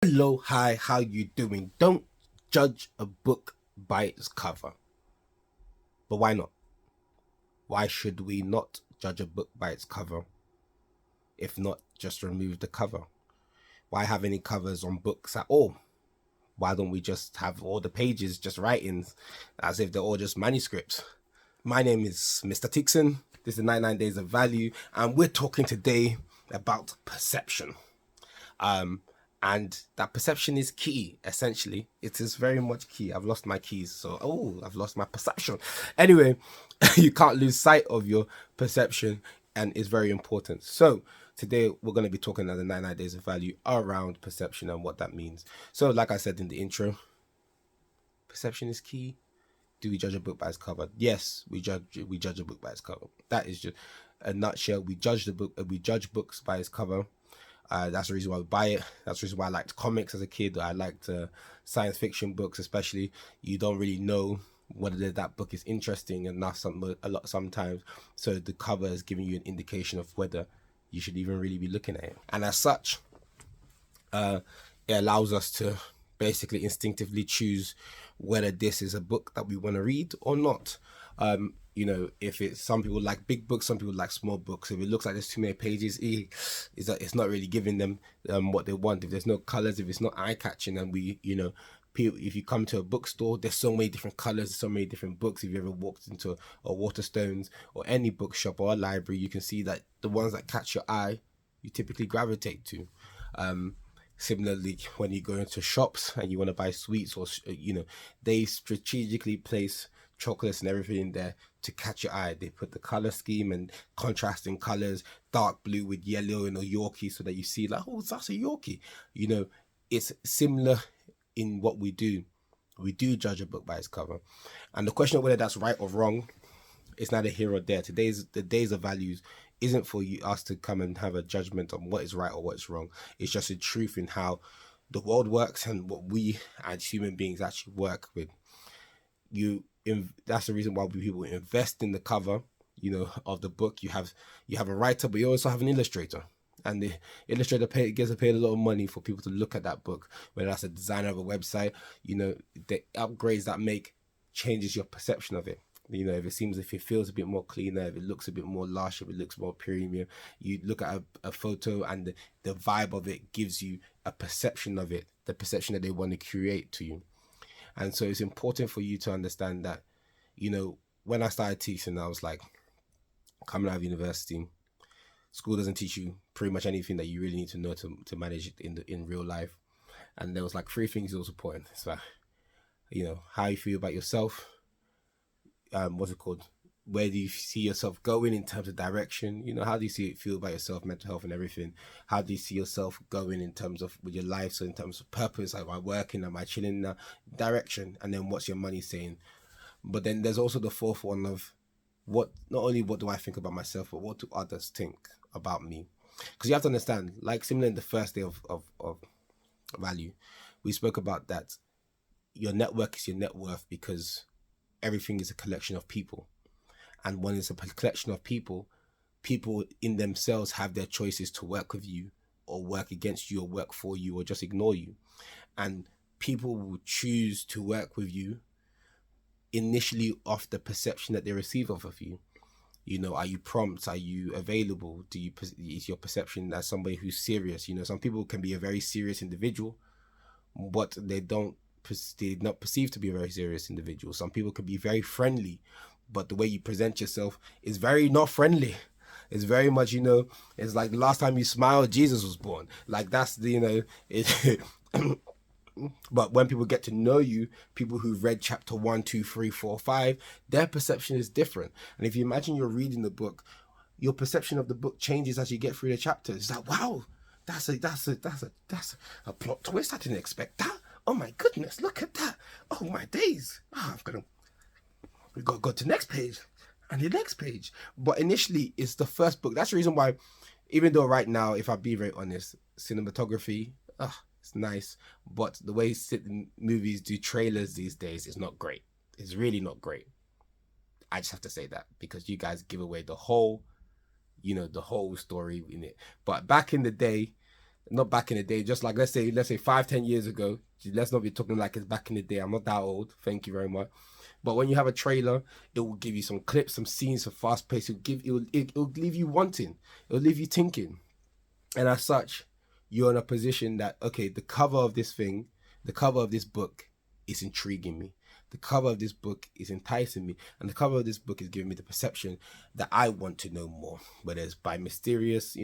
Hello, hi, how you doing? Don't judge a book by its cover. But why not? Why should we not judge a book by its cover? If not, just remove the cover. Why have any covers on books at all? Why don't we just have all the pages just writings as if they're all just manuscripts? My name is Mr. Tickzon. This is 99 Days of Value, and we're talking today about perception. And that perception is key. Essentially, it is very much key. I've lost my keys, so I've lost my perception. Anyway, you can't lose sight of your perception, and it's very important. So today we're going to be talking about the 99 Days of Value around perception and what that means. So, like I said in the intro, perception is key. Do we judge a book by its cover? Yes, we judge a book by its cover. That is just a nutshell. We judge books by its cover. That's the reason why we buy it. That's the reason why I liked comics as a kid. I liked science fiction books, especially. You don't really know whether that book is interesting enough sometimes. So the cover is giving you an indication of whether you should even really be looking at it. And as such, it allows us to basically instinctively choose whether this is a book that we want to read or not. If it's, some people like big books, some people like small books. If it looks like there's too many pages, it's not really giving them what they want. If there's no colors, if it's not eye-catching, and if you come to a bookstore, there's so many different colors, so many different books. If you ever walked into a Waterstones or any bookshop or a library, you can see that the ones that catch your eye, you typically gravitate to. Similarly, when you go into shops and you want to buy sweets, or they strategically place chocolates and everything in there to catch your eye. They put the color scheme and contrasting colors, dark blue with yellow and a Yorkie, so that you see like, oh, that's a Yorkie. It's similar in what we do. We do judge a book by its cover, and the question of whether that's right or wrong is neither here or there. The days of values isn't for us to come and have a judgment on what is right or what is wrong. It's just a truth in how the world works and what we as human beings actually work with. That's the reason why people invest in the cover, of the book. You have a writer, but you also have an illustrator. And the illustrator gets paid a lot of money for people to look at that book, whether that's a designer of a website. The upgrades that make changes your perception of it. If it feels a bit more cleaner, if it looks a bit more lush, if it looks more premium, you look at a photo and the vibe of it gives you a perception of it, the perception that they want to create to you. And so it's important for you to understand that, when I started teaching, I was like, coming out of university, school doesn't teach you pretty much anything that you really need to know to manage it in real life. And there was like three things that was important. It's like, how you feel about yourself, what's it called? Where do you see yourself going in terms of direction? How do you feel about yourself, mental health and everything? How do you see yourself going in terms of with your life? So in terms of purpose, am I working? Am I chilling? Direction. And then what's your money saying? But then there's also the fourth one of not only what do I think about myself, but what do others think about me? Because you have to understand, like similar in the first day of value, we spoke about that your network is your net worth, because everything is a collection of people. And when it's a collection of people in themselves have their choices to work with you or work against you or work for you or just ignore you. And people will choose to work with you initially off the perception that they receive of you. Are you prompt? Are you available? Is your perception as somebody who's serious? Some people can be a very serious individual, but they're not perceived to be a very serious individual. Some people can be very friendly, but the way you present yourself is very not friendly. It's very much, it's like the last time you smiled, Jesus was born. Like that's the, but when people get to know you, people who've read chapter 1, 2, 3, 4, 5, their perception is different. And if you imagine you're reading the book, your perception of the book changes as you get through the chapters. It's like, wow, that's a plot twist. I didn't expect that. Oh my goodness, look at that. Oh my days. We've got to go to the next page and the next page. But initially, it's the first book. That's the reason why, even though right now, if I be very honest, cinematography, it's nice. But the way movies do trailers these days is not great. It's really not great. I just have to say that because you guys give away the whole story in it. But back in the day, not back in the day, just like let's say 5-10 years ago. Let's not be talking like it's back in the day. I'm not that old, thank you very much. But when you have a trailer, it will give you some clips, some scenes, some fast pace. It'll leave you wanting. It'll leave you thinking. And as such, you're in a position that, okay, the cover of this book is intriguing me. The cover of this book is enticing me, and the cover of this book is giving me the perception that I want to know more, whether it's by mysterious,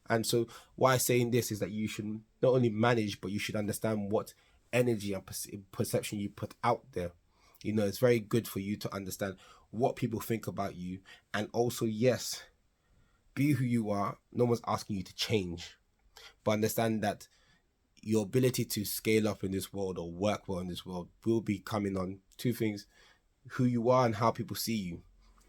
And so why saying this is that you should not only manage, but you should understand what energy and perception you put out there. It's very good for you to understand what people think about you, and also, yes, be who you are. No one's asking you to change, but understand that your ability to scale up in this world or work well in this world will be coming on two things: who you are and how people see you.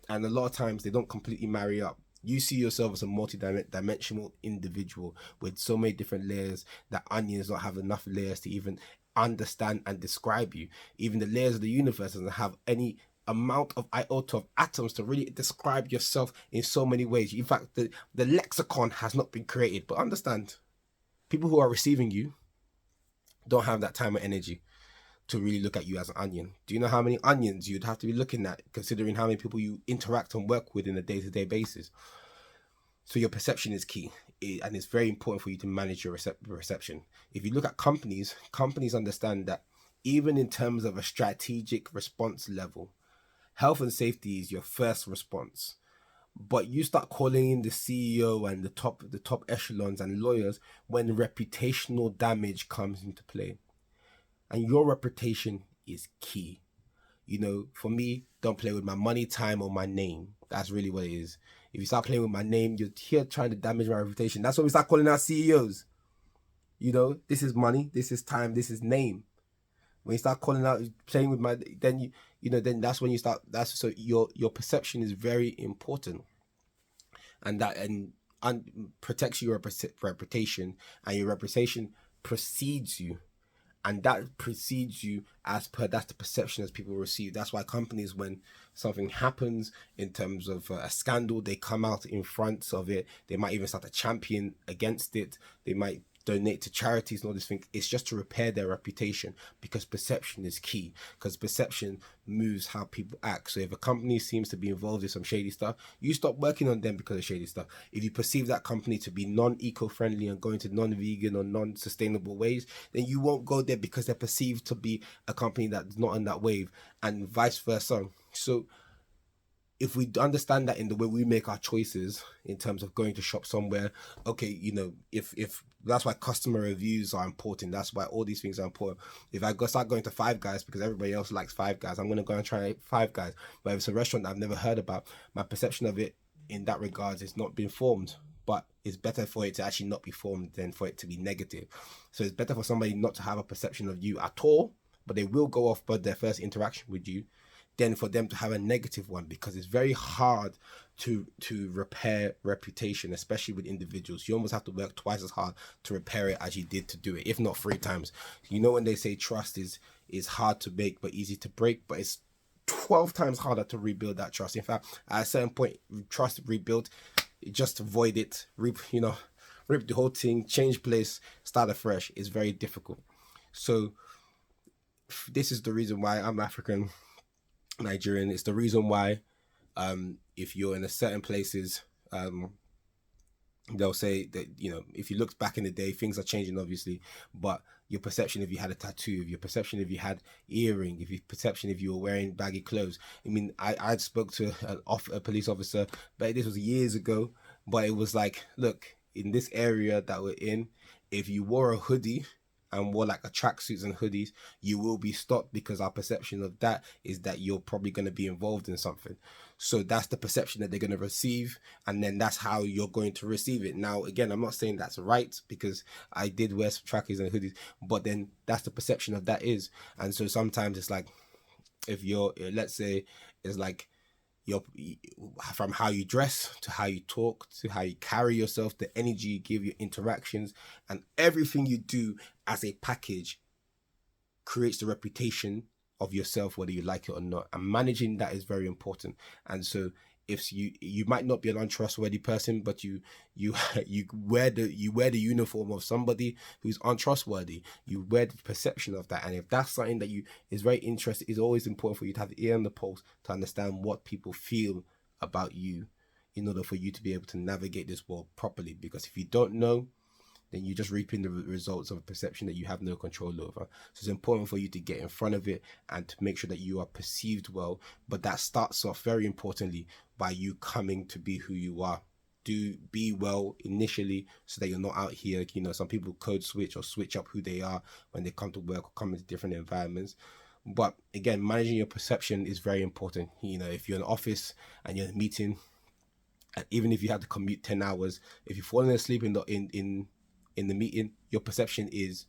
And a lot of times they don't completely marry up. You see yourself as a multi-dimensional individual with so many different layers that onions don't have enough layers to even understand and describe you. Even the layers of the universe doesn't have any amount of iota of atoms to really describe yourself in so many ways. In fact, the lexicon has not been created. But understand, people who are receiving you don't have that time or energy to really look at you as an onion. Do you know how many onions you'd have to be looking at, considering how many people you interact and work with in a day-to-day basis? So your perception is key, and it's very important for you to manage your reception. If you look at companies understand that even in terms of a strategic response level, health and safety is your first response. But you start calling in the CEO and the top echelons and lawyers when reputational damage comes into play. And your reputation is key. For me, don't play with my money, time, or my name. That's really what it is. If you start playing with my name, you're here trying to damage my reputation. That's when we start calling out CEOs. This is money, this is time, this is name. When you start calling out, playing with my, then then that's when you start. So your perception is very important, and that protects your reputation, and your reputation precedes you, and that precedes you that's the perception as people receive. That's why companies, when something happens in terms of a scandal, they come out in front of it. They might even start a champion against it. They might donate to charities and all this thing. It's just to repair their reputation, because perception is key, because perception moves how people act. So if a company seems to be involved in some shady stuff, you stop working on them because of shady stuff. If you perceive that company to be non-eco-friendly and going to non-vegan or non-sustainable ways, then you won't go there because they're perceived to be a company that's not on that wave, and vice versa. So if we understand that in the way we make our choices in terms of going to shop somewhere, okay, if that's why customer reviews are important. That's why all these things are important. If I start going to Five Guys because everybody else likes Five Guys, I'm going to go and try Five Guys. But if it's a restaurant that I've never heard about, my perception of it in that regard is not been formed. But it's better for it to actually not be formed than for it to be negative. So it's better for somebody not to have a perception of you at all, but they will go off by their first interaction with you, than for them to have a negative one, because it's very hard to repair reputation, especially with individuals. You almost have to work twice as hard to repair it as you did to do it, if not 3 times. When they say trust is hard to make but easy to break, but it's 12 times harder to rebuild that trust. In fact, at a certain point, trust rebuilt, just void it, rip the whole thing, change place, start afresh. It's very difficult. So this is the reason why I'm African Nigerian. It's the reason why if you're in a certain places, they'll say that if you look back in the day, things are changing obviously, but your perception if you had a tattoo, your perception if you had earring, if your perception if you were wearing baggy clothes. I mean, I spoke to a police officer, but this was years ago, but it was like, look, in this area that we're in, if you wore a hoodie and wore like a tracksuits and hoodies, you will be stopped, because our perception of that is that you're probably going to be involved in something. So that's the perception that they're going to receive, and then that's how you're going to receive it. Now, again, I'm not saying that's right, because I did wear some trackies and hoodies, but then that's the perception of that is. And so sometimes it's like, if you're, let's say, it's like, from how you dress to how you talk to how you carry yourself, the energy you give, your interactions, and everything you do as a package creates the reputation of yourself, whether you like it or not. And managing that is very important. And so if you might not be an untrustworthy person, but you wear the uniform of somebody who's untrustworthy. You wear the perception of that, and if that's something that you is very interesting, it's always important for you to have the ear on the pulse to understand what people feel about you, in order for you to be able to navigate this world properly. Because if you don't know, then you're just reaping the results of a perception that you have no control over. So it's important for you to get in front of it and to make sure that you are perceived well. But that starts off, very importantly, by you coming to be who you are. Do be well initially, so that you're not out here, some people code switch or switch up who they are when they come to work or come into different environments. But again, managing your perception is very important. If you're in an office and you're in a meeting, and even if you have to commute 10 hours, if you're falling asleep in the meeting, your perception is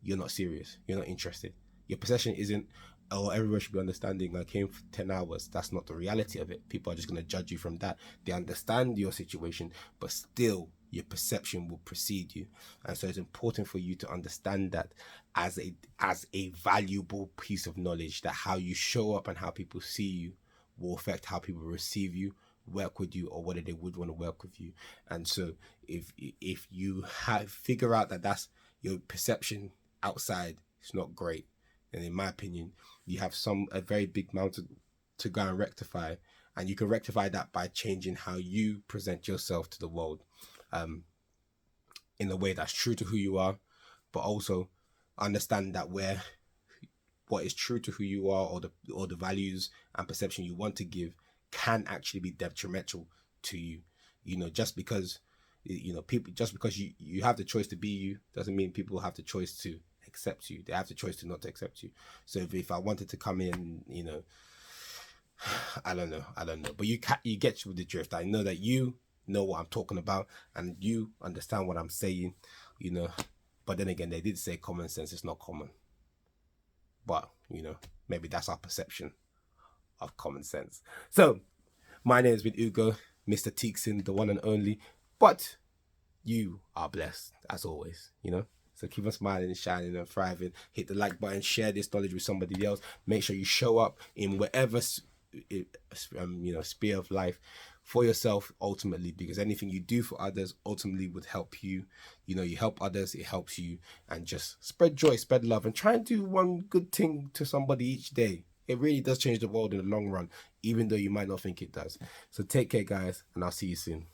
you're not serious, you're not interested. Your perception isn't, oh, everyone should be understanding, I came for 10 hours. That's not the reality of it. People are just going to judge you from that. They understand your situation, but still your perception will precede you. And so it's important for you to understand that as a valuable piece of knowledge, that how you show up and how people see you will affect how people receive you, work with you, or whether they would want to work with you. And so if you figure out that that's your perception outside, it's not great, and in my opinion, you have a very big mountain to go and rectify. And you can rectify that by changing how you present yourself to the world, in a way that's true to who you are, but also understand that what is true to who you are, or the values and perception you want to give, can actually be detrimental to you. Just because people, just because you have the choice to be you, doesn't mean people have the choice to accept you. They have the choice to not accept you. So if I wanted to come in, I don't know, but you get with the drift. I know that you know what I'm talking about and you understand what I'm saying, but then again, they did say common sense is not common, but maybe that's our perception of common sense. So my name has been Ugo, Mr. Tickzon, the one and only, but you are blessed as always, so keep on smiling and shining and thriving. Hit the like button, share this knowledge with somebody else. Make sure you show up in whatever sphere of life for yourself ultimately, because anything you do for others ultimately would help you. You help others, it helps you. And just spread joy, spread love, and try and do one good thing to somebody each day. It really does change the world in the long run, even though you might not think it does. So take care, guys, and I'll see you soon.